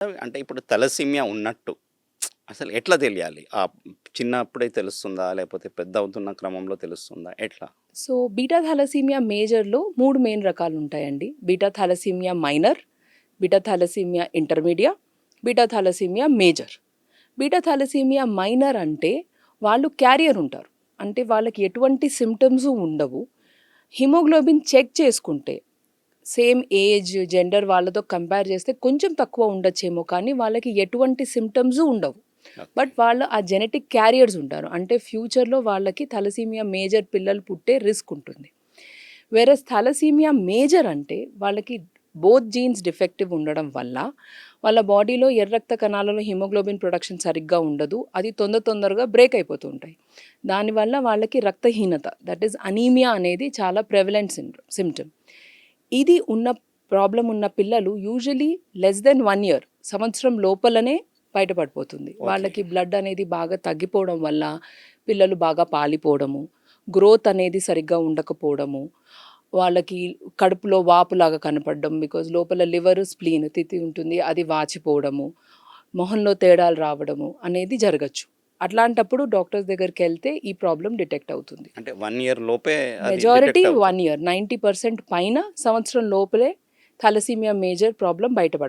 అంటే ఇప్పుడు తలసీమియా ఉన్నట్టు అసలు ఎట్లా తెలియాలి? చిన్నప్పుడే తెలుస్తుందా? లేకపోతే పెద్దవుతున్న క్రమంలో తెలుస్తుందా? ఎట్లా? సో, బీటా థాలసీమియా మేజర్‌లో 3 మెయిన్ రకాలుంటాయండి. Beta thalassaemia minor, beta thalassaemia intermedia, beta thalassaemia major. Beta thalassaemia minor అంటే వాళ్ళు క్యారియర్ ఉంటారు. అంటే వాళ్ళకి ఎటువంటి సింప్టమ్సు ఉండవు. హిమోగ్లోబిన్ చెక్ చేసుకుంటే సేమ్ ఏజ్, జెండర్ వాళ్ళతో కంపేర్ చేస్తే కొంచెం తక్కువ ఉండొచ్చేమో కానీ వాళ్ళకి ఎటువంటి సింప్టమ్సు ఉండవు. ఓకే. బట్ వాళ్ళు ఆ జెనెటిక్ క్యారియర్స్ ఉంటారు. అంటే ఫ్యూచర్‌లో వాళ్ళకి థాలసీమియా మేజర్ పిల్లలు పుట్టే రిస్క్ ఉంటుంది. వేరస్ థాలసీమియా మేజర్ అంటే వాళ్ళకి బోత్ జీన్స్ డిఫెక్టివ్ ఉండడం వల్ల వాళ్ళ బాడీలో ఎర్ర రక్త కణాలలో హిమోగ్లోబిన్ ప్రొడక్షన్ సరిగ్గా ఉండదు. అది తొందరగా బ్రేక్ అయిపోతూ ఉంటాయి. దానివల్ల వాళ్ళకి రక్తహీనత దట్ ఈస్ అనీమియా అనేది చాలా ప్రెవలెంట్ సిమ్టమ్. ఇది ఉన్న ప్రాబ్లం ఉన్న పిల్లలు యూజువలీ లెస్ దెన్ 1 ఇయర్ సంవత్సరం లోపలనే బయటపడిపోతుంది. వాళ్ళకి బ్లడ్ అనేది బాగా తగ్గిపోవడం వల్ల పిల్లలు బాగా పాలిపోవడము, గ్రోత్ అనేది సరిగ్గా ఉండకపోవడము, వాళ్ళకి కడుపులో వాపులాగా కనపడడం బికాజ్ లోపల లివర్, స్ప్లీన్ తిథి ఉంటుంది అది వాచిపోవడము, మొహంలో తేడాలు రావడము అనేది జరగచ్చు. అట్లాంటప్పుడు డాక్టర్స్ దగ్గరికి వెళ్తే ఈ ప్రాబ్లం డిటెక్ట్ అవుతుంది. అంటే 1 ఇయర్ లోపే అది మెజారిటీ డిటెక్ట్ అవుతుంది. 1 ఇయర్ 90% పైన సంవత్సరం లోపలే థాలసీమియా మేజర్ ప్రాబ్లం బయటపడుతుంది.